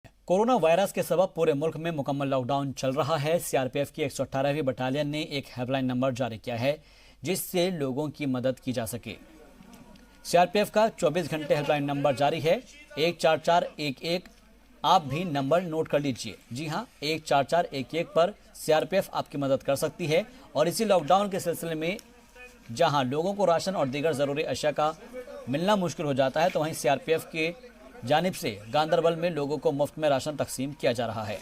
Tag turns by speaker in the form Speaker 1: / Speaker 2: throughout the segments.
Speaker 1: Corona virus के सबब पूरे मुल्क में मुकम्मल लॉकडाउन चल रहा है। सीआरपीएफ की 118वीं बटालियन ने एक हेल्पलाइन नंबर जारी किया है जिससे लोगों की मदद की जा सके। सीआरपीएफ का 24 घंटे हेल्पलाइन नंबर जारी है 14411। आप भी नंबर नोट कर लीजिए। जी हां, 14411 पर सीआरपीएफ आपकी मदद कर सकती है। और इसी लॉकडाउन के सिलसिले में जहां लोगों को राशन और दीगर जरूरी अशिया का मिलना मुश्किल हो जाता है, तो वहीं सीआरपीएफ के जानिब से गांदरबल में लोगों को मुफ्त में राशन तकसीम किया जा रहा है।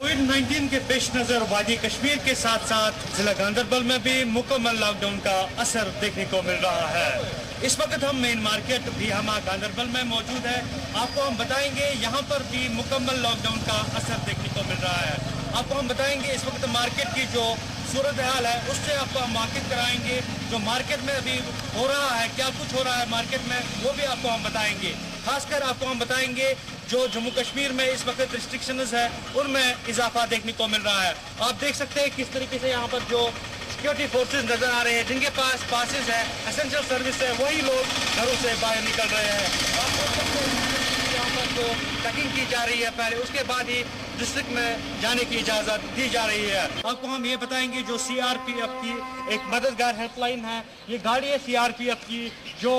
Speaker 2: कोविड-19 के पेश नजर वादी कश्मीर के साथ साथ जिला गांदरबल में भी मुकम्मल लॉकडाउन का असर देखने को मिल रहा है। इस वक्त हम मेन मार्केट भीहामा गांदरबल में मौजूद है। आपको हम बताएंगे यहाँ पर भी मुकम्मल लॉकडाउन का असर देखने को मिल रहा है। आपको हम बताएंगे इस वक्त मार्केट की जो सूरत हाल है उससे आपको हम वाकिफ कराएंगे। जो मार्केट में अभी हो रहा है, क्या कुछ हो रहा है मार्केट में, वो भी आपको हम बताएंगे। खासकर आपको हम बताएंगे जो जम्मू कश्मीर में इस वक्त रिस्ट्रिक्शंस है उनमें इजाफा देखने को मिल रहा है। आप देख सकते हैं किस तरीके से यहाँ पर जो सिक्योरिटी फोर्सेस नजर आ रहे हैं, जिनके पास पासेस है, एसेंशियल सर्विस है, वही लोग घरों से बाहर निकल रहे हैं। आप देख सकते हैं यहाँ पर जो चेकिंग की जा रही है पहले, उसके बाद ही डिस्ट्रिक्ट में जाने की इजाजत दी जा रही है। आपको हम ये बताएंगे जो सीआरपीएफ की एक मददगार हेल्पलाइन है, ये गाड़ी है सीआरपीएफ की जो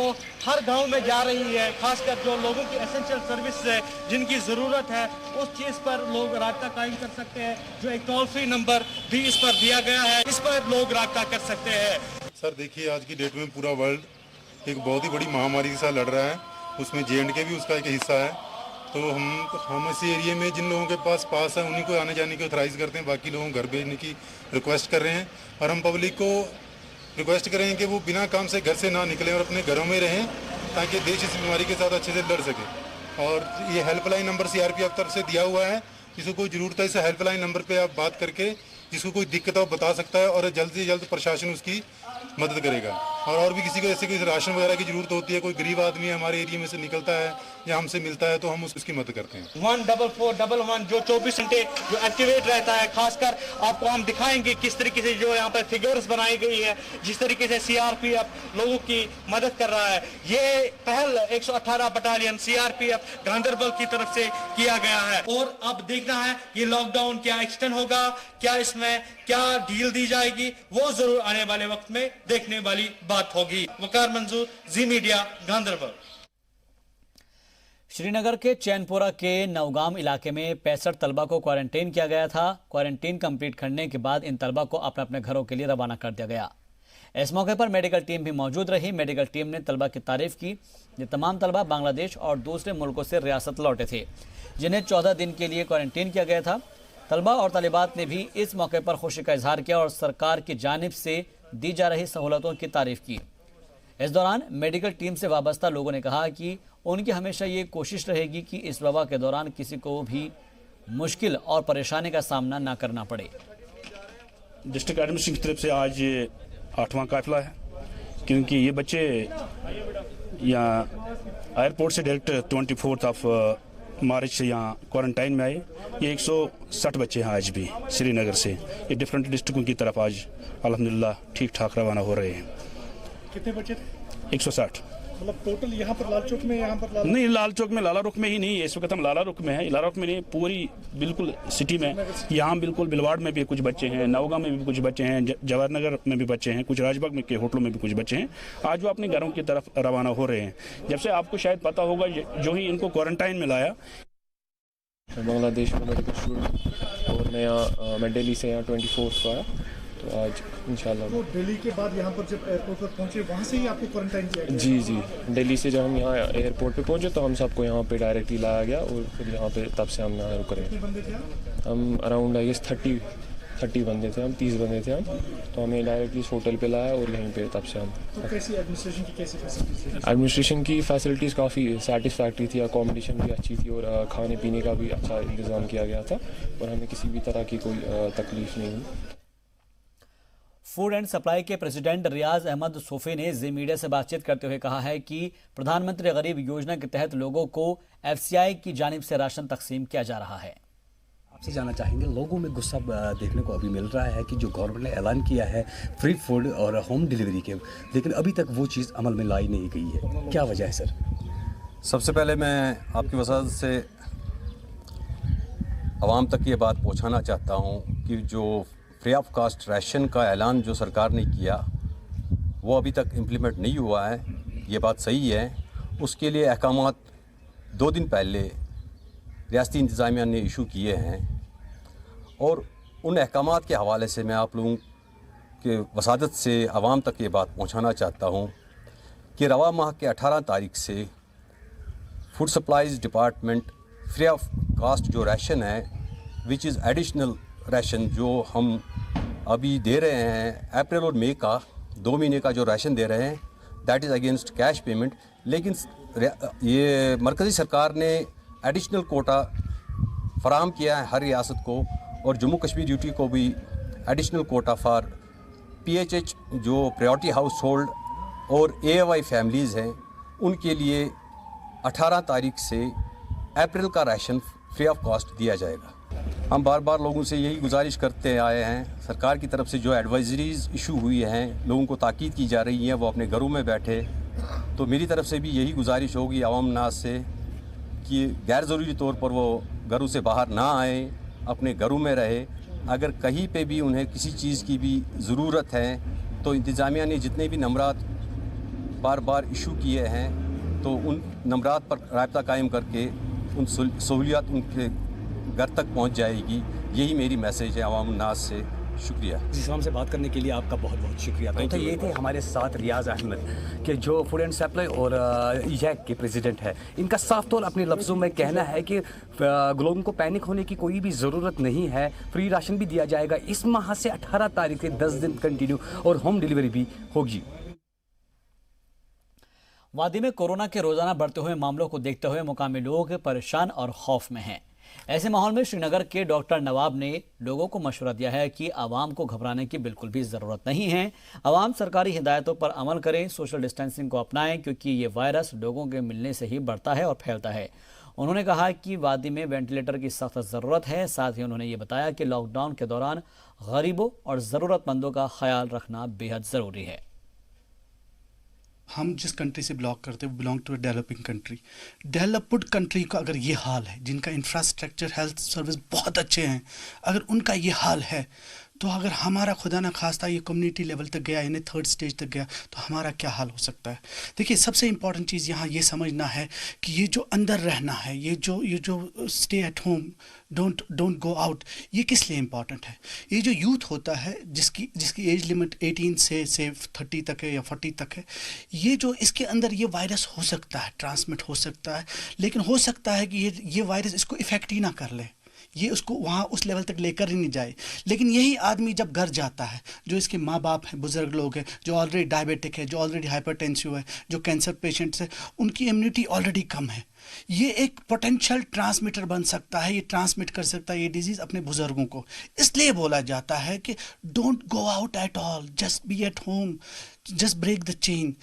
Speaker 2: हर गांव में जा रही है। खासकर जो लोगों की एसेंशियल सर्विस है, जिनकी ज़रूरत है, उस चीज़ पर लोग राब्ता कायम कर सकते हैं। जो एक टोल फ्री नंबर भी इस पर दिया गया है, इस पर लोग राब्ता कर सकते हैं।
Speaker 3: सर देखिए, आज की डेट में पूरा वर्ल्ड एक बहुत ही बड़ी महामारी के साथ लड़ रहा है, उसमें J&K भी उसका एक हिस्सा है। तो हम इस एरिया में जिन लोगों के पास है उन्हीं को आने जाने की ऑथराइज़ करते हैं, बाकी लोगों को घर भेजने की रिक्वेस्ट कर रहे हैं। और हम पब्लिक को रिक्वेस्ट करें कि वो बिना काम से घर से ना निकलें और अपने घरों में रहें, ताकि देश इस बीमारी के साथ अच्छे से लड़ सके। और ये हेल्पलाइन नंबर सीआरपीएफ तरफ से दिया हुआ है, जिसको कोई ज़रूरत है इस हेल्पलाइन नंबर पर आप बात करके जिसको कोई दिक्कत हो बता सकता है और जल्द से जल्द प्रशासन उसकी मदद करेगा। और भी किसी को ऐसे कोई राशन वगैरह की जरूरत होती है, कोई गरीब आदमी हमारे एरिया में से निकलता है या हमसे मिलता है, तो हम उसकी मदद करते हैं।
Speaker 2: 14411 जो 24 घंटे जो एक्टिवेट रहता है। खासकर आपको हम दिखाएंगे किस तरीके से जो यहाँ पर फिगर्स बनाई गई है, जिस तरीके से सीआरपीएफ लोगों की मदद कर रहा है। ये पहल 118 बटालियन सीआरपीएफ गांदरबल की तरफ से किया गया है। और अब देखना है ये लॉकडाउन क्या एक्सटेंड होगा, क्या इसमें क्या डील दी जाएगी, वो जरूर आने वाले वक्त में देखने वाली बात होगी। वकार मंजूर, जी मीडिया, गांदरबल।
Speaker 1: श्रीनगर के चैनपुरा के नवगाम इलाके में 65 तलबा को क्वारंटीन किया गया था। क्वारंटीन कंप्लीट करने के बाद इन तलबा को अपने अपने घरों के लिए रवाना कर दिया गया। इस मौके पर मेडिकल टीम भी मौजूद रही। मेडिकल टीम ने तलबा की तारीफ की। ये तमाम तलबा बांग्लादेश और दूसरे मुल्कों से रियासत लौटे थे, जिन्हें 14 दिन के लिए क्वारंटीन किया गया था। तलबा और तालिबात ने भी इस मौके पर खुशी का इजहार किया और सरकार की जानिब से दी जा रही सहूलतों की तारीफ की। इस दौरान मेडिकल टीम से वाबस्ता लोगों ने कहा कि उनकी हमेशा ये कोशिश रहेगी कि इस वबा के दौरान किसी को भी मुश्किल और परेशानी का सामना ना करना पड़े।
Speaker 4: डिस्ट्रिक्ट एडमिनिस्ट्रेशन की तरफ से आज 8वां काफिला है, क्योंकि ये बच्चे यहाँ एयरपोर्ट से डायरेक्ट 24 मार्च से यहाँ क्वारंटाइन में आए। ये 160 बच्चे हैं आज भी श्रीनगर से। ये डिफरेंट डिस्ट्रिक्टों की तरफ आज अल्हम्दुलिल्लाह ठीक ठाक रवाना हो रहे हैं।
Speaker 5: कितने बच्चे थे?
Speaker 4: 160।
Speaker 5: मतलब टोटल यहाँ पर लाल चौक में, यहाँ पर
Speaker 4: नहीं, लाल चौक में, लाला रुख में ही नहीं है। इस वक्त हम लाला रुख में है, लाला रुख में नहीं, पूरी बिल्कुल सिटी में। यहाँ बिल्कुल बिलवाड़ में भी कुछ बच्चे हैं, नवगां में भी कुछ बच्चे हैं, जवाहर नगर में भी बच्चे हैं, कुछ राजबाग में के होटलों में भी कुछ बच्चे हैं। आज वो अपने घरों की तरफ रवाना हो रहे हैं। जब से आपको शायद पता होगा, जो ही इनको क्वारंटाइन में लाया,
Speaker 6: बांग्लादेश में मेडिकल स्टूडेंट, और मैं दिल्ली से यहाँ 24 को आया, तो आज इंशाल्लाह।
Speaker 5: तो दिल्ली के बाद यहाँ पर जब एयरपोर्ट पर पहुँचे, वहाँ से ही आपको क्वारंटाइन किया गया?
Speaker 6: जी, दिल्ली से जब हम यहाँ एयरपोर्ट पे पहुँचे तो हम सबको यहाँ पे डायरेक्टली लाया गया और फिर यहाँ पे तब से हम यहाँ रुक रहे हैं।
Speaker 5: कितने बंदे थे आप?
Speaker 6: हम अराउंड आई गेस 30 बंदे थे हम, 30 बंदे थे हम। तो हमें डायरेक्टली होटल पे लाया और यहीं पे तब से हम।
Speaker 5: तो कैसी एडमिनिस्ट्रेशन की कैसी फैसिलिटीज?
Speaker 6: एडमिनिस्ट्रेशन की फैसिलिटीज़ काफ़ी सेटिस्फैक्ट्री थी, अकोमोडेशन भी अच्छी थी और खाने पीने का भी अच्छा इंतज़ाम किया गया था और हमें किसी भी तरह की कोई तकलीफ नहीं हुई।
Speaker 1: फूड एंड सप्लाई के प्रेसिडेंट रियाज अहमद सूफी ने जी मीडिया से बातचीत करते हुए कहा है कि प्रधानमंत्री गरीब योजना के तहत लोगों को एफसीआई की जानिब से राशन तकसीम किया जा रहा है।
Speaker 7: आपसे जानना चाहेंगे, लोगों में गुस्सा देखने को अभी मिल रहा है कि जो गवर्नमेंट ने ऐलान किया है फ्री फूड और होम डिलीवरी के, लेकिन अभी तक वो चीज़ अमल में लाई नहीं गई है, क्या वजह है सर?
Speaker 8: सबसे पहले मैं आपकी वसात से आवाम तक ये बात पहुंचाना चाहता हूं कि जो फ्री ऑफ कास्ट राशन का ऐलान जो सरकार ने किया वो अभी तक इम्प्लीमेंट नहीं हुआ है, ये बात सही है। उसके लिए अहकामात 2 दिन पहले रियासती इंतज़ामिया ने इशू किए हैं और उन अहकामात के हवाले से मैं आप लोगों के वसादत से आवाम तक ये बात पहुंचाना चाहता हूं कि रवा माह के 18 तारीख से food supplies department free of cost जो राशन है विच इज़ एडिशनल राशन जो हम अभी दे रहे हैं अप्रैल और मई का 2 महीने का जो राशन दे रहे हैं that is against cash payment, लेकिन ये मरकज़ी सरकार ने एडिशनल कोटा फराहम किया है हर रियासत को और जम्मू कश्मीर यूटी को भी एडिशनल कोटा फॉर PHH जो प्रायोरिटी हाउस होल्ड और AOI फैमिलीज़ हैं उनके लिए 18 तारीख से अप्रैल का राशन फ्री ऑफ कॉस्ट दिया जाएगा। हम बार बार लोगों से यही गुजारिश करते आए हैं, सरकार की तरफ से जो एडवाइजरीज़ इशू हुई हैं लोगों को ताकीद की जा रही हैं वो अपने घरों में बैठे, तो मेरी तरफ से भी यही गुजारिश होगी आवाम नाज से कि गैर ज़रूरी तौर पर वो घरों से बाहर ना आए, अपने घरों में रहे। अगर कहीं पे भी उन्हें किसी चीज़ की भी ज़रूरत है तो इंतज़ामिया ने जितने भी नंबरात बार बार इशू किए हैं तो उन नंबरात पर राब्ता कायम करके उन सहूलियात उनके घर तक पहुंच जाएगी। यही मेरी मैसेज है आवाम नाज से। शुक्रिया।
Speaker 7: इस इस्लाम से बात करने के लिए आपका बहुत बहुत शुक्रिया। तो ये थे हमारे साथ रियाज अहमद के जो फूड एंड सप्लाई और ईजैक के प्रेसिडेंट है। इनका साफ तौर अपने लफ्ज़ों में कहना है कि लोगों को पैनिक होने की कोई भी ज़रूरत नहीं है, फ्री राशन भी दिया जाएगा इस माह से 18 तारीख से 10 दिन कंटिन्यू और होम डिलीवरी भी होगी।
Speaker 1: वादी में कोरोना के रोजाना बढ़ते हुए मामलों को देखते हुए मुकामी लोग परेशान और खौफ में हैं। ऐसे माहौल में श्रीनगर के डॉक्टर नवाब ने लोगों को मशवरा दिया है कि आवाम को घबराने की बिल्कुल भी ज़रूरत नहीं है। आवाम सरकारी हिदायतों पर अमल करें, सोशल डिस्टेंसिंग को अपनाएं क्योंकि ये वायरस लोगों के मिलने से ही बढ़ता है और फैलता है। उन्होंने कहा कि वादी में वेंटिलेटर की सख्त ज़रूरत है। साथ ही उन्होंने ये बताया कि लॉकडाउन के दौरान गरीबों और ज़रूरतमंदों का ख्याल रखना बेहद ज़रूरी है।
Speaker 5: हम जिस कंट्री से बिलोंग करते हैं वो belong to a developing country. Developed country का अगर ये हाल है, जिनका इंफ्रास्ट्रक्चर हेल्थ सर्विस बहुत अच्छे हैं, अगर उनका ये हाल है तो अगर हमारा खुदा ना खास्ता ये कम्युनिटी लेवल तक गया यानी 3rd स्टेज तक गया तो हमारा क्या हाल हो सकता है। देखिए सबसे इम्पॉर्टेंट चीज़ यहाँ ये समझना है कि ये जो अंदर रहना है, ये जो stay at home, don't go out, ये किस लिए इम्पॉर्टेंट है। ये जो यूथ होता है जिसकी एज लिमिट 18 से 30 तक है या 40 तक है, ये जो इसके अंदर ये वायरस हो सकता है, ट्रांसमिट हो सकता है, लेकिन हो सकता है कि ये वायरस इसको इफ़ेक्ट ही ना कर ले, ये उसको वहाँ उस लेवल तक लेकर ही नहीं जाए। लेकिन यही आदमी जब घर जाता है, जो इसके माँ बाप हैं, बुज़ुर्ग लोग हैं, जो ऑलरेडी डायबिटिक है, जो ऑलरेडी हाइपरटेंसिव है, जो कैंसर पेशेंट्स है, उनकी इम्यूनिटी ऑलरेडी कम है, ये एक पोटेंशियल ट्रांसमिटर बन सकता है, ये ट्रांसमिट कर सकता है ये डिजीज़ अपने बुज़ुर्गों को। इसलिए बोला जाता है कि don't go out at all, just be at home, just break the chain.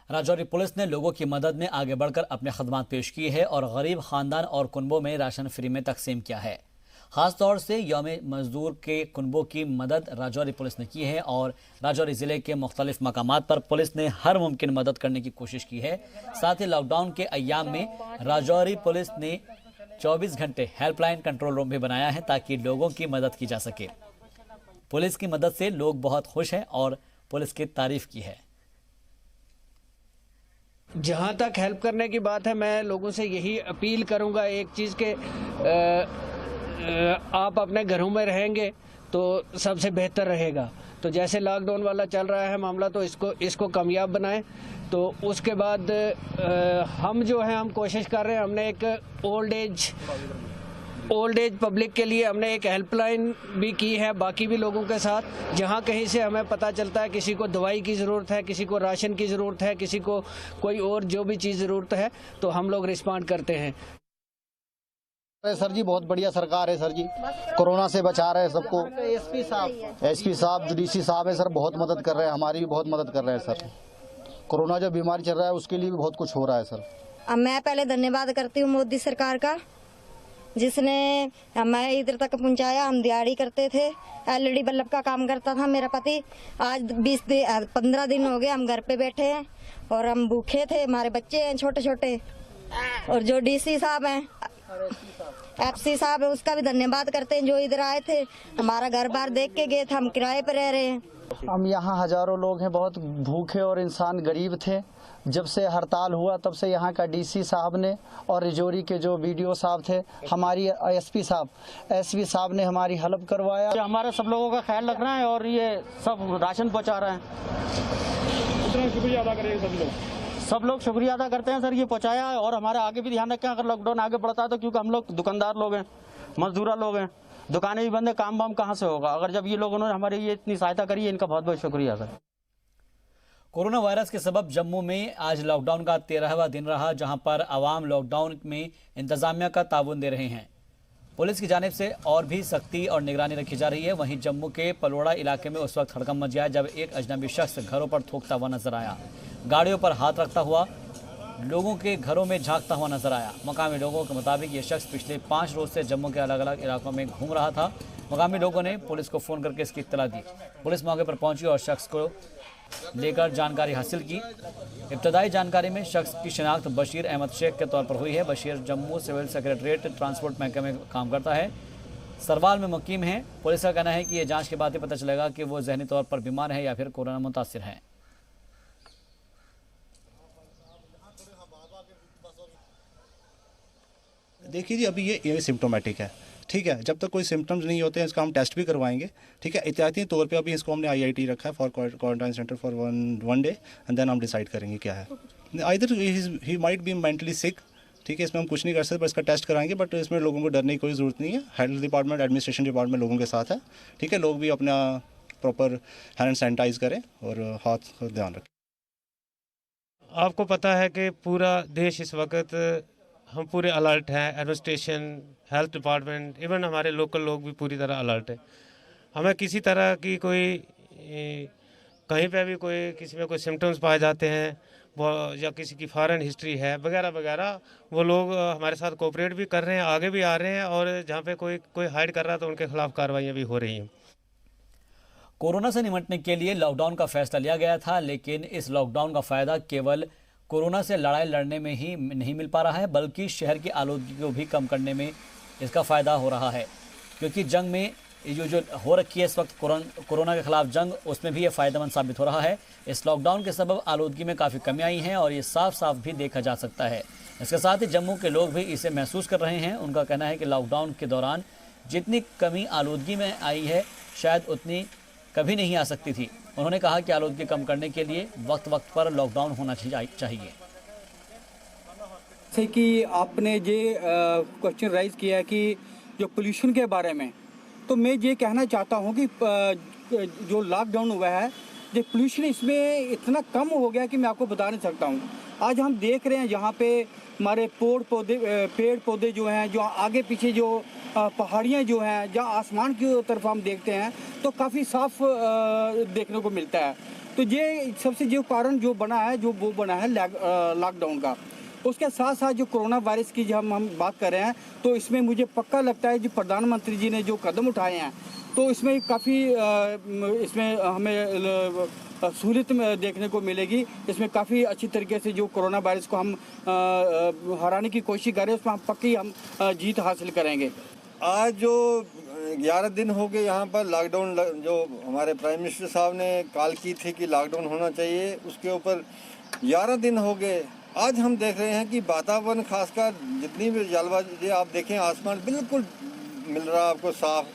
Speaker 1: Rajouri police ने लोगों की मदद में आगे बढ़कर अपने खदमात पेश की है और गरीब खानदान और कुनबों में राशन फ्री में तकसीम किया है। खास तौर से यौम मजदूर के कुनबों की मदद राजौरी पुलिस ने की है और राजौरी ज़िले के मुख्तलिफ मकामात पर पुलिस ने हर मुमकिन मदद करने की कोशिश की है। साथ ही लॉकडाउन के अय्याम में राजौरी पुलिस ने 24 घंटे हेल्पलाइन कंट्रोल रूम भी बनाया है ताकि लोगों की मदद की जा सके। पुलिस की मदद से लोग बहुत खुश हैं और पुलिस की तारीफ की है।
Speaker 9: जहाँ तक हेल्प करने की बात है, मैं लोगों से यही अपील करूँगा एक चीज़ के आप अपने घरों में रहेंगे तो सबसे बेहतर रहेगा। तो जैसे लॉकडाउन वाला चल रहा है मामला, तो इसको कामयाब बनाएं। तो उसके बाद हम जो है हम कोशिश कर रहे हैं, हमने एक ओल्ड एज पब्लिक के लिए हमने एक हेल्पलाइन भी की है बाकी भी लोगों के साथ। जहां कहीं से हमें पता चलता है किसी को दवाई की ज़रूरत है, किसी को राशन की ज़रूरत है, किसी को कोई और जो भी चीज़ ज़रूरत है, तो हम लोग रिस्पॉन्ड करते हैं।
Speaker 10: सर जी बहुत बढ़िया सरकार है सर जी, कोरोना से बचा रहे हैं सबको। एसपी साहब जो डीसी साहब है सर बहुत मदद कर रहे हैं, हमारी भी बहुत मदद कर रहे हैं सर। कोरोना जो बीमारी चल रहा है उसके लिए भी बहुत कुछ हो रहा है सर।
Speaker 11: अब मैं पहले धन्यवाद करती हूँ मोदी सरकार का जिसने हमें इधर तक पहुंचाया। हम दिहाड़ी करते थे, LED बल्ब का काम करता था मेरा पति। आज 15 दिन हो गए हम घर पे बैठे हैं और हम भूखे थे। हमारे बच्चे हैं छोटे छोटे। और जो DC साहब हैं, FC साहब है, उसका भी धन्यवाद करते हैं जो इधर आए थे, हमारा घर बार देख के गए थे। हम किराए पर रह रहे हैं।
Speaker 10: हम यहाँ हजारों लोग हैं, बहुत भूखे और इंसान गरीब थे। जब से हड़ताल हुआ तब से यहाँ का DC साहब ने और रिजौरी के जो BDO साहब थे, हमारी SP साहब ने हमारी हेल्प करवाया।
Speaker 12: हमारे सब लोगों का ख्याल रख रहे हैं और ये सब राशन पहुँचा रहे हैं।
Speaker 4: इतना शुक्रिया अदा करेंगे
Speaker 12: सब लोग शुक्रिया अदा करते हैं सर, ये पहुँचाया है। और हमारे आगे भी ध्यान रखें अगर लॉकडाउन आगे बढ़ता है तो, क्योंकि हम लोग दुकानदार लोग हैं, मजदूरा लोग हैं, दुकानें भी बंद है, काम वाम कहाँ से होगा। अगर जब ये लोगों ने हमारी ये इतनी सहायता करी है, इनका बहुत बहुत शुक्रिया सर।
Speaker 1: कोरोना वायरस के सबब जम्मू में आज लॉकडाउन का 13वां दिन रहा, जहां पर आवाम लॉकडाउन में इंतजामिया का ताउन दे रहे हैं। पुलिस की जानिब से और भी सख्ती और निगरानी रखी जा रही है। वहीं जम्मू के पलोड़ा इलाके में उस वक्त हड़कंप मच गया जब एक अजनबी शख्स घरों पर थूकता हुआ नजर आया, गाड़ियों पर हाथ रखता हुआ लोगों के घरों में झांकता हुआ नजर आया। मकामी लोगों के मुताबिक ये शख्स पिछले 5 रोज से जम्मू के अलग अलग इलाकों में घूम रहा था। मकामी लोगों ने पुलिस को फ़ोन करके इसकी इत्तला दी। पुलिस मौके पर पहुंची और शख्स को लेकर जानकारी हासिल की। इब्तदाई जानकारी में शख्स की शिनाख्त बशीर अहमद शेख के तौर पर हुई है। Bashir Jammu civil secretariat transport महकमे में काम करता है, सरवाल में मुकीम है। पुलिस का कहना है कि ये जांच के बाद ही पता चलेगा कि वो जहनी तौर पर बीमार है या फिर कोरोना मुतासिर है।
Speaker 13: देखिए जी, अभी ये सिम्टोमेटिक है, ठीक है। जब तक कोई सिम्टम्स नहीं होते हैं इसका हम टेस्ट भी करवाएंगे, ठीक है। एहतियाती तौर पे अभी इसको हमने IIT रखा है for quarantine centre for one day, and then हम डिसाइड करेंगे क्या है। Either he might be mentally sick, ठीक है, इसमें हम कुछ नहीं कर सकते, बस इसका टेस्ट कराएंगे। बट इसमें लोगों को डरने की कोई ज़रूरत नहीं है। हेल्थ डिपार्टमेंट, एडमिनिस्ट्रेशन डिपार्टमेंट लोगों के साथ है, ठीक है। लोग भी अपना प्रॉपर हैंड सैनिटाइज करें और हाथ का ध्यान रखें।
Speaker 14: आपको पता है कि पूरा देश इस वक्त हम पूरे अलर्ट हैं, एडमिनिस्ट्रेशन, हेल्थ डिपार्टमेंट, इवन हमारे लोकल लोग भी पूरी तरह अलर्ट है। हमें किसी तरह की कोई कहीं पे भी कोई किसी में कोई सिम्टम्स पाए जाते हैं या किसी की फॉरेन हिस्ट्री है वगैरह वगैरह, वो लोग हमारे साथ कोऑपरेट भी कर रहे हैं, आगे भी आ रहे हैं। और जहाँ पे कोई हाइड कर रहा है तो उनके खिलाफ कार्रवाइयाँ भी हो रही हैं।
Speaker 1: कोरोना से निपटने के लिए लॉकडाउन का फैसला लिया गया था, लेकिन इस लॉकडाउन का फ़ायदा केवल कोरोना से लड़ाई लड़ने में ही नहीं मिल पा रहा है, बल्कि शहर की आलूदगी को भी कम करने में इसका फ़ायदा हो रहा है। क्योंकि जंग में जो हो रखी है इस वक्त कोरोना के खिलाफ जंग, उसमें भी ये फ़ायदेमंद साबित हो रहा है। इस लॉकडाउन के सबब आलूदगी में काफ़ी कमी आई है और ये साफ साफ भी देखा जा सकता है। इसके साथ ही जम्मू के लोग भी इसे महसूस कर रहे हैं। उनका कहना है कि लॉकडाउन के दौरान जितनी कमी आलूदगी में आई है शायद उतनी कभी नहीं आ सकती थी। उन्होंने कहा कि आलूदगी कम करने के लिए वक्त वक्त पर लॉकडाउन होना चाहिए।
Speaker 15: जैसे कि आपने ये क्वेश्चन राइज किया है कि जो पोल्यूशन के बारे में, तो मैं ये कहना चाहता हूँ कि जो लॉकडाउन हुआ है, जो पोल्यूशन इसमें इतना कम हो गया कि मैं आपको बता नहीं सकता हूँ। आज हम देख रहे हैं यहाँ पे हमारे पेड़ पौधे जो हैं, जो आगे पीछे जो पहाड़ियाँ जो हैं, जहाँ आसमान की तरफ हम देखते हैं तो काफ़ी साफ देखने को मिलता है। तो ये सबसे जो कारण जो बना है वो बना है लॉकडाउन का। उसके साथ साथ जो कोरोना वायरस की जो हम बात कर रहे हैं, तो इसमें मुझे पक्का लगता है जो प्रधानमंत्री जी ने जो कदम उठाए हैं, तो इसमें काफ़ी इसमें हमें सहूलियत देखने को मिलेगी। इसमें काफ़ी अच्छी तरीके से जो कोरोना वायरस को हम हराने की कोशिश कर रहे हैं, उसमें हम पक्की हम जीत हासिल करेंगे।
Speaker 16: आज जो 11 दिन हो गए यहाँ पर लॉकडाउन, जो हमारे प्राइम मिनिस्टर साहब ने कॉल की थी कि लॉकडाउन होना चाहिए, उसके ऊपर 11 दिन हो गए। आज हम देख रहे हैं कि वातावरण, खासकर जितनी भी जलवायु, आप देखें आसमान बिल्कुल मिल रहा है आपको साफ।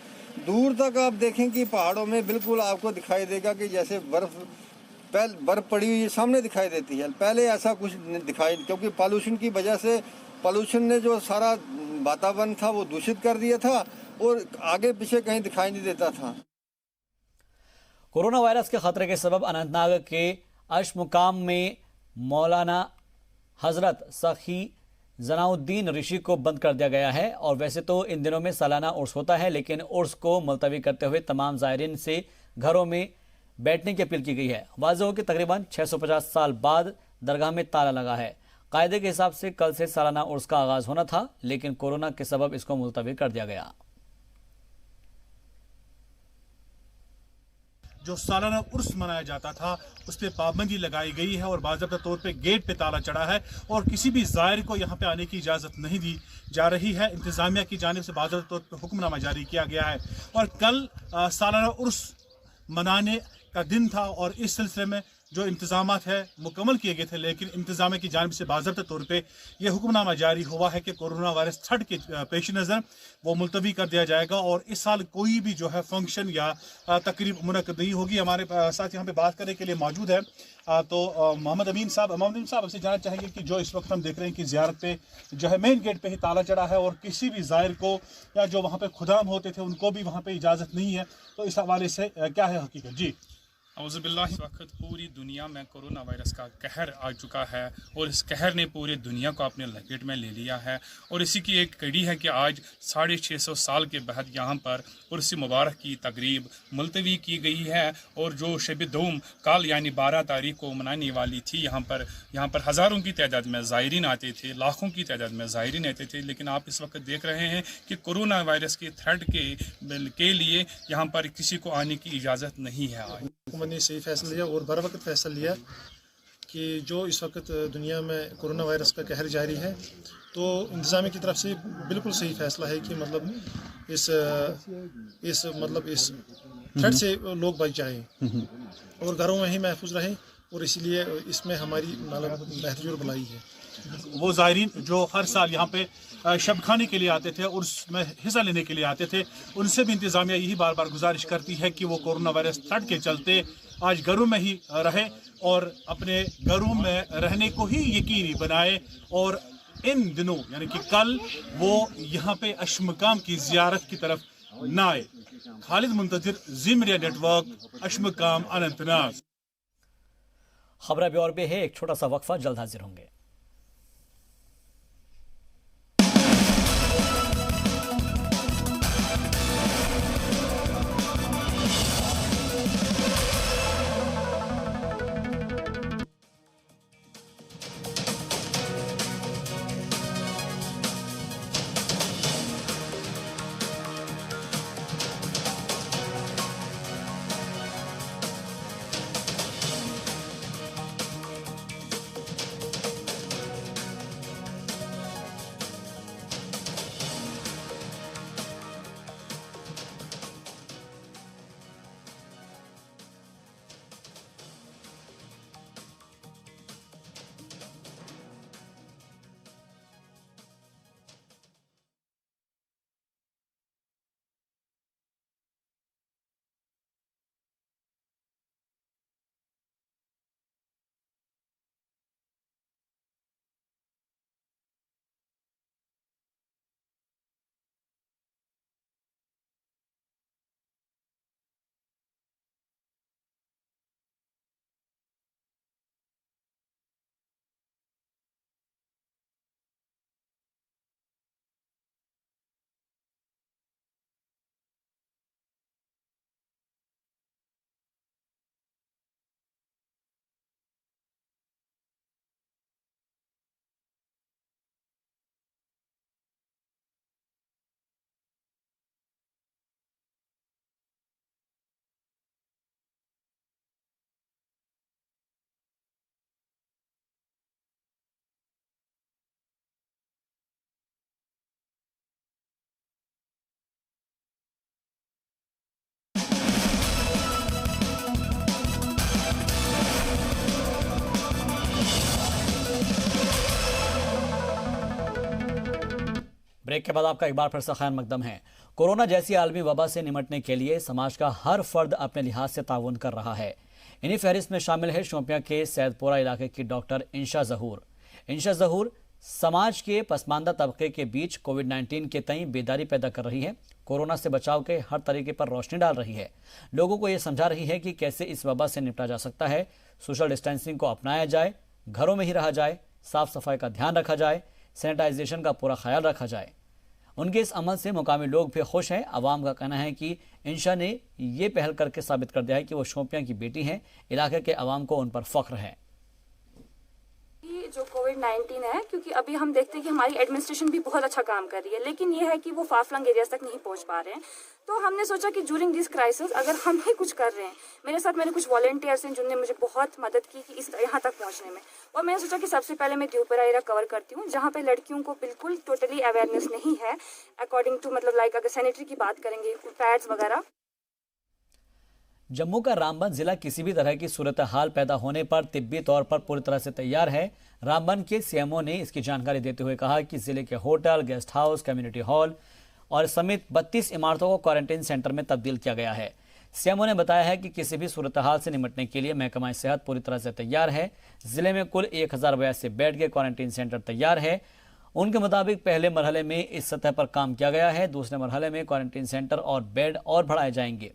Speaker 16: दूर तक आप देखें कि पहाड़ों में बिल्कुल आपको दिखाई देगा कि जैसे बर्फ़ पड़ी हुई सामने दिखाई देती है। पहले ऐसा कुछ दिखाई, क्योंकि पॉल्यूशन की वजह से, पॉल्यूशन ने जो सारा वातावरण था वो दूषित कर दिया था और आगे पीछे कहीं दिखाई नहीं देता था।
Speaker 1: कोरोना वायरस के खतरे के सबब अनंतनाग के अशमुकाम में मौलाना हजरत सखी जनाउद्दीन ऋषि को बंद कर दिया गया है। और वैसे तो इन दिनों में सालाना उर्स होता है, लेकिन उर्स को मुलतवी करते हुए तमाम ज़ायरीन से घरों में बैठने की अपील की गई है। वाज़ेह हो कि तकरीबन 650 साल बाद दरगाह में ताला लगा है। कायदे के हिसाब से कल से सालाना उर्स का आगाज होना था, लेकिन कोरोना के सबब इसको मुलतवी कर दिया गया।
Speaker 17: जो सालाना उर्स मनाया जाता था उस पर पाबंदी लगाई गई है और बाज़ाब्ता तौर पे गेट पे ताला चढ़ा है और किसी भी ज़ायर को यहाँ पे आने की इजाज़त नहीं दी जा रही है। इंतज़ामिया की जानिब से बाज़ाब्ता तौर पे हुक्मनामा जारी किया गया है और कल सालाना उर्स मनाने का दिन था और इस सिलसिले में जो इंतजामात है मुकम्मल किए गए थे, लेकिन इंतजामिया की जानिब से बाज़ाब्ता तौर पे ये हुक्मनामा जारी हुआ है कि कोरोना वायरस थर्ड के पेश नज़र वो मुलतवी कर दिया जाएगा और इस साल कोई भी जो है फंक्शन या तकरीब मुनक़्क़द नहीं होगी। हमारे साथ यहाँ पे बात करने के लिए मौजूद है तो मोहम्मद अमीन साहब आपसे जानना चाहेंगे कि जो इस वक्त हम देख रहे हैं कि ज़ियारत पे जो है मेन गेट पे ही ताला चढ़ा है और किसी भी ज़ायर को या जो वहाँ पे खुदाम होते थे उनको भी वहाँ पे इजाज़त नहीं है, तो इस हवाले से क्या है हकीकत? जी
Speaker 18: औज़ुबिल्लाह, इस वक्त पूरी दुनिया में कोरोना वायरस का कहर आ चुका है और इस कहर ने पूरी दुनिया को अपने लपेट में ले लिया है और इसी की एक कड़ी है कि आज 650 साल के बाद यहाँ पर उर्स मुबारक की तकरीब मुलतवी की गई है और जो शब दोम कल यानी 12 तारीख को मनाने वाली थी, यहाँ पर हज़ारों की तादाद में ज़ायरीन आते थे, लाखों की तादाद में ज़ायरीन आते थे, लेकिन आप इस वक्त देख रहे हैं कि कोरोना वायरस के थ्रेट के लिए यहाँ पर किसी को आने की इजाज़त नहीं है। आज
Speaker 19: हुकूमत ने सही फैसला लिया और बर वक्त फैसला लिया कि जो इस वक्त दुनिया में कोरोना वायरस का कहर जारी है, तो इंतज़ामिया की तरफ से बिल्कुल सही फैसला है कि मतलब इस थ्रेट से लोग बच जाएं और घरों में ही महफूज रहें और इसलिए इसमें हमारी बेहतरीन भलाई है।
Speaker 17: वो ज़ायरीन जो हर साल यहाँ पे शब खाने के लिए आते थे और उसमें हिस्सा लेने के लिए आते थे, उनसे भी इंतज़ामिया यही बार बार गुजारिश करती है कि वो कोरोना वायरस थ्रेट के चलते आज घरों में ही रहे और अपने घरों में रहने को ही यकीनी बनाए और इन दिनों यानी कि कल वो यहाँ पे अशमकाम की ज़ियारत की तरफ न आए। खालिद मुंतज़िर, ज़ी मीडिया नेटवर्क, अशमकाम, अनंतनाग।
Speaker 1: खबर अभी और भी है, एक छोटा सा वक्फा, जल्द हाजिर होंगे। ब्रेक के बाद आपका एक बार फिर से खैर मकदम है। कोरोना जैसी आलमी वबा से निमटने के लिए समाज का हर फर्द अपने लिहाज से ताउन कर रहा है। इन्हीं फहरिस्त में शामिल है शोपियां के सैदपुरा इलाके की डॉक्टर इंशा ज़हूर। इंशा ज़हूर समाज के पसमानदा तबके के बीच कोविड-19 के तई बेदारी पैदा कर रही है, कोरोना से बचाव के हर तरीके पर रोशनी डाल रही है, लोगों को ये समझा रही है कि कैसे इस वबा से निपटा जा सकता है। सोशल डिस्टेंसिंग को अपनाया जाए, घरों में ही रहा जाए, साफ सफाई का ध्यान रखा जाए, सैनिटाइजेशन का पूरा ख्याल रखा जाए। उनके इस अमल से मुकामी लोग भी खुश हैं। अवाम का कहना है कि इंशा ने ये पहल करके साबित कर दिया है कि वो शोपियां की बेटी हैं। इलाके के अवाम को उन पर फख्र है।
Speaker 20: जो कोविड-19 है, क्योंकि अभी हम देखते हैं कि हमारी एडमिनिस्ट्रेशन भी बहुत अच्छा काम कर रही है, लेकिन ये है कि वो फार फ्लंग एरियाज तक नहीं पहुंच पा रहे हैं। तो हमने सोचा कि ड्यूरिंग दिस क्राइसिस अगर हम ही कुछ कर रहे हैं, मेरे कुछ वॉलंटियर्स हैं जिन्होंने मुझे बहुत मदद की कि इस यहाँ तक पहुँचने में, और मैंने सोचा कि सबसे पहले मैं द्यूपरा एरिया कवर करती हूँ, जहाँ पे लड़कियों को बिल्कुल टोटली अवेयरनेस नहीं है अकॉर्डिंग टू, मतलब लाइक अगर सैनिटरी की बात करेंगे, पैड्स वगैरह।
Speaker 1: जम्मू का रामबन जिला किसी भी तरह की सूरत हाल पैदा होने पर तिब्बी तौर पर पूरी तरह से तैयार है। रामबन के सीएमओ ने इसकी जानकारी देते हुए कहा कि जिले के hotel, guest house, community hall और समेत 32 इमारतों को क्वारंटाइन सेंटर में तब्दील किया गया है। सीएमओ ने बताया है कि किसी भी सूरत हाल से निपटने के लिए महकमा सेहत पूरी तरह से तैयार है। जिले में कुल 1082 बेड के क्वारंटाइन सेंटर तैयार है। उनके मुताबिक पहले मरहले में इस सतह पर काम किया गया है, दूसरे मरहले में क्वारंटाइन सेंटर और बेड और बढ़ाए जाएंगे।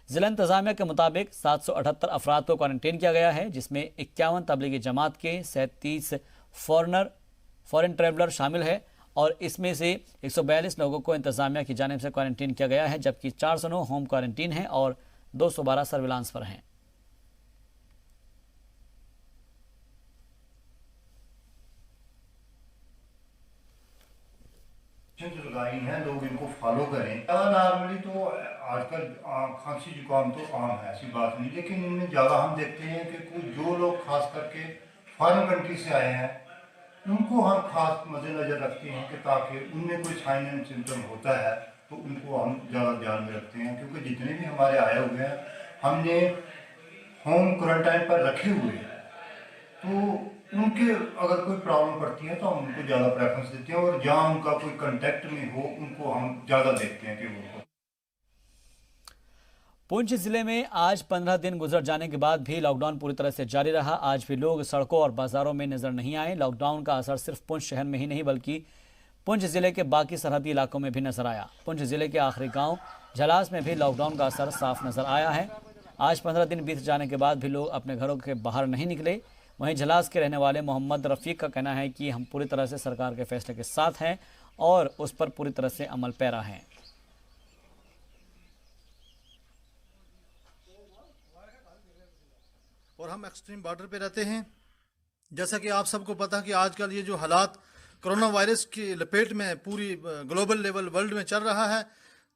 Speaker 1: जिला इंतजामिया के मुताबिक 778 अफराद को क्वारंटीन किया गया है, जिसमें 51 तबलीगी जमात के 37 फॉरेन ट्रैवलर शामिल है और इसमें से 142 लोगों को इंतजामिया की जानिब से क्वारंटीन किया गया है, जबकि 409 होम क्वारंटीन है और 212 सर्विलांस पर हैं।
Speaker 21: लगाई हैं, लोग इनको फॉलो करें। नॉर्मली तो आजकल खांसी जुकाम तो आम है, ऐसी बात नहीं, लेकिन इनमें ज़्यादा हम देखते हैं कि कुछ जो लोग खास करके फॉरेन कंट्री से आए हैं उनको हम खास मद्देनजर रखते हैं कि ताकि उनमें कोई साइन एंड सिम्टम होता है तो उनको हम ज़्यादा ध्यान में रखते हैं, क्योंकि जितने भी हमारे आए हुए हैं हमने होम क्वारंटाइन पर रखे हुए हैं, तो उनके अगर कोई प्रॉब्लम पड़ती है तो हम उनको ज़्यादा प्रेफरेंस देते हैं, और जहाँ उनका कोई कांटेक्ट में हो उनको हम ज़्यादा देखते हैं कि उनको।
Speaker 1: पुंछ जिले में आज 15 दिन गुजर जाने के बाद भी लॉकडाउन पूरी तरह से जारी रहा। आज भी लोग सड़कों और बाजारों में नजर नहीं आए। लॉकडाउन का असर सिर्फ पुंछ शहर में ही नहीं बल्कि पुंछ जिले के बाकी सरहदी इलाकों में भी नजर आया। पुंछ जिले के आखिरी गांव झलास में भी लॉकडाउन का असर साफ नजर आया है। आज 15 दिन बीत जाने के बाद भी लोग अपने घरों के बाहर नहीं निकले। वहीं झलास के रहने वाले मोहम्मद रफीक का कहना है कि हम पूरी तरह से सरकार के फैसले के साथ हैं और उस पर पूरी तरह से अमल पैरा हैं।
Speaker 22: और हम एक्सट्रीम बॉर्डर पे रहते हैं। जैसा कि आप सबको पता है कि आजकल ये जो हालात कोरोना वायरस की लपेट में पूरी ग्लोबल लेवल वर्ल्ड में चल रहा है,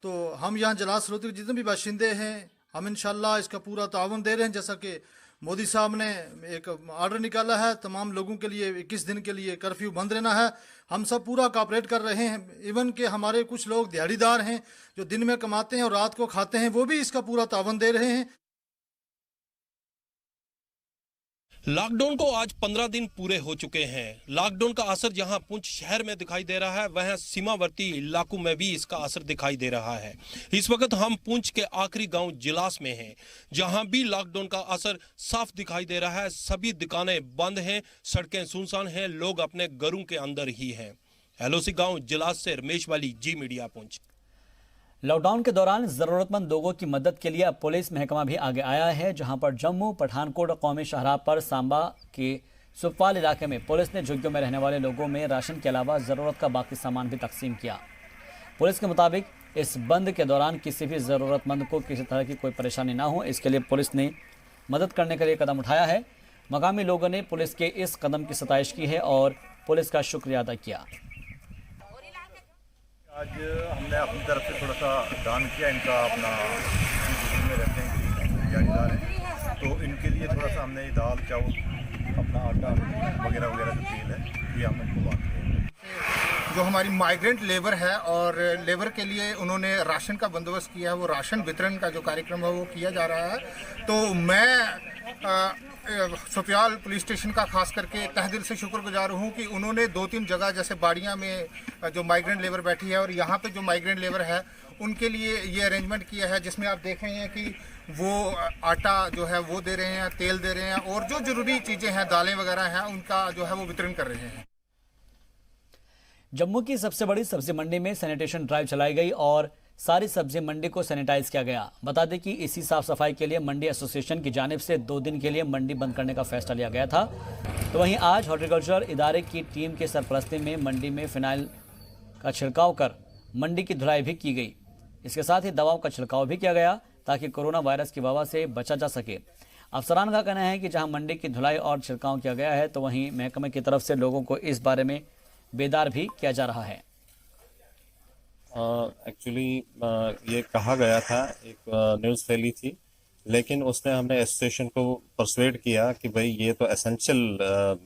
Speaker 22: तो हम यहाँ जलास रोहतक जितने भी बाशिंदे हैं हम इंशाल्लाह इसका पूरा ताउन दे रहे हैं। जैसा कि मोदी साहब ने एक ऑर्डर निकाला है, तमाम लोगों के लिए 21 दिन के लिए कर्फ्यू बंद रहना है, हम सब पूरा कॉपरेट कर रहे हैं। इवन के हमारे कुछ लोग दिहाड़ीदार हैं जो दिन में कमाते हैं और रात को खाते हैं, वो भी इसका पूरा ताउन दे रहे हैं।
Speaker 23: लॉकडाउन को आज 15 दिन पूरे हो चुके हैं। लॉकडाउन का असर जहां पुंछ शहर में दिखाई दे रहा है, वहीं सीमावर्ती इलाकों में भी इसका असर दिखाई दे रहा है। इस वक्त हम पुंछ के आखिरी गांव जिलास में हैं, जहां भी लॉकडाउन का असर साफ दिखाई दे रहा है। सभी दुकानें बंद हैं, सड़कें सुनसान हैं, लोग अपने घरों के अंदर ही हैं। एलओसी गांव जिलास से रमेश वाली, जी मीडिया पुंछ।
Speaker 1: लॉकडाउन के दौरान जरूरतमंद लोगों की मदद के लिए अब पुलिस महकमा भी आगे आया है, जहां पर जम्मू, पठानकोट कौमी शाहराह पर सांबा के सुपवाल इलाके में पुलिस ने झुग्गियों में रहने वाले लोगों में राशन के अलावा ज़रूरत का बाकी सामान भी तकसीम किया। पुलिस के मुताबिक इस बंद के दौरान किसी भी ज़रूरतमंद को किसी तरह की कोई परेशानी ना हो, इसके लिए पुलिस ने मदद करने के लिए कदम उठाया है। मकामी लोगों ने पुलिस के इस कदम की सताइश की है और पुलिस का शुक्रिया अदा किया।
Speaker 21: आज हमने अपनी तरफ से थोड़ा सा दान किया, इनका अपना में रहते हैं दिहाड़ीदार हैं, तो इनके लिए थोड़ा सा हमने दाल, चावल, अपना आटा वगैरह वगैरह जो तेल है ये हम इनको बांट हैं।
Speaker 24: जो हमारी माइग्रेंट लेबर है और लेबर के लिए उन्होंने राशन का बंदोबस्त किया है, वो राशन वितरण का जो कार्यक्रम है वो किया जा रहा है। तो मैं सुपयाल पुलिस स्टेशन का खास करके तहे दिल से शुक्रगुजार हूँ कि उन्होंने 2-3 जगह जैसे बाड़ियाँ में जो माइग्रेंट लेबर बैठी है और यहाँ पे जो माइग्रेंट लेबर है उनके लिए ये अरेंजमेंट किया है, जिसमें आप देख रहे हैं कि वो आटा जो है वो दे रहे हैं, तेल दे रहे हैं और जो ज़रूरी चीज़ें हैं, दालें वगैरह हैं, उनका जो है वो वितरण कर रहे हैं।
Speaker 1: जम्मू की सबसे बड़ी सब्जी मंडी में सैनिटेशन ड्राइव चलाई गई और सारी सब्जी मंडी को सैनिटाइज किया गया। बता दें कि इसी साफ सफाई के लिए मंडी एसोसिएशन की जानिब से 2 दिन के लिए मंडी बंद करने का फैसला लिया गया था। तो वहीं आज हॉर्टिकल्चर इदारे की टीम के सरपरस्ती में मंडी में फिनाइल का छिड़काव कर मंडी की धुलाई भी की गई। इसके साथ ही दवाओं का छिड़काव भी किया गया ताकि कोरोना वायरस की वबा से बचा जा सके। अफसरान का कहना है कि जहां मंडी की धुलाई और छिड़काव किया गया है तो वहीं महकमे की तरफ से लोगों को इस बारे में बेदार भी किया जा रहा है।
Speaker 2: एक्चुअली ये कहा गया था, एक न्यूज़ फैली थी, लेकिन उसमें हमने एसोसिएशन को परसुएड किया कि भाई ये तो एसेंशियल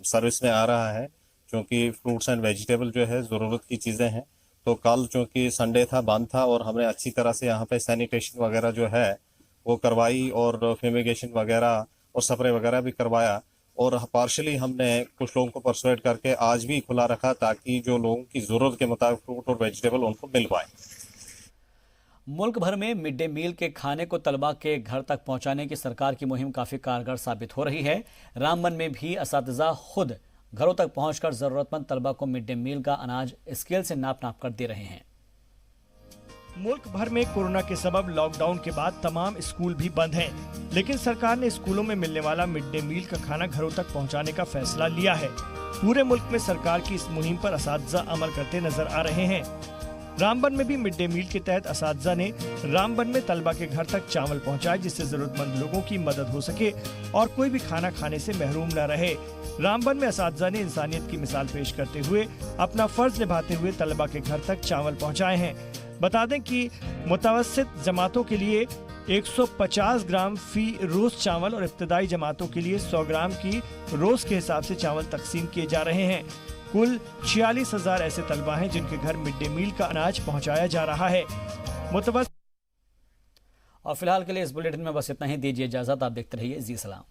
Speaker 2: सर्विस में आ रहा है, क्योंकि फ्रूट्स एंड वेजिटेबल जो है ज़रूरत की चीज़ें हैं। तो कल चूँकि संडे था, बंद था, और हमने अच्छी तरह से यहाँ पे सैनिटेशन वगैरह जो है वो करवाई और फ्यूमिगेशन वगैरह और स्प्रे वगैरह भी करवाया, और पार्शली हमने कुछ लोगों को परसुएड करके आज भी खुला रखा ताकि जो लोगों की ज़रूरत के मुताबिक फ्रूट और वेजिटेबल उनको मिल पाए।
Speaker 1: मुल्क भर में मिड डे मील के खाने को तलबा के घर तक पहुंचाने की सरकार की मुहिम काफ़ी कारगर साबित हो रही है। रामबन में भी असातिज़ा खुद घरों तक पहुंचकर ज़रूरतमंद तलबा को मिड डे मील का अनाज स्केल से नाप कर दे रहे हैं।
Speaker 3: मुल्क भर में कोरोना के सबब लॉकडाउन के बाद तमाम स्कूल भी बंद हैं, लेकिन सरकार ने स्कूलों में मिलने वाला मिड डे मील का खाना घरों तक पहुंचाने का फैसला लिया है। पूरे मुल्क में सरकार की इस मुहिम पर असातिज़ा अमल करते नजर आ रहे हैं। रामबन में भी मिड डे मील के तहत असातिज़ा ने रामबन में तलबा के घर तक चावल पहुंचाए, जिससे जरूरतमंद लोगों की मदद हो सके और कोई भी खाना खाने से महरूम न रहे। रामबन में असातिज़ा ने इंसानियत की मिसाल पेश करते हुए अपना फर्ज निभाते हुए तलबा के घर तक चावल पहुंचाए हैं। बता दें कि मुतवस्सित जमातों के लिए 150 ग्राम फी रोज चावल और इब्तदाई जमातों के लिए 100 ग्राम की रोज के हिसाब से चावल तकसीम किए जा रहे हैं। कुल 46,000 ऐसे तलबा हैं जिनके घर मिड डे मील का अनाज पहुंचाया जा रहा है।
Speaker 1: और फिलहाल के लिए इस बुलेटिन में बस इतना ही। दीजिए इजाजत। आप देखते रहिए जी सलाम।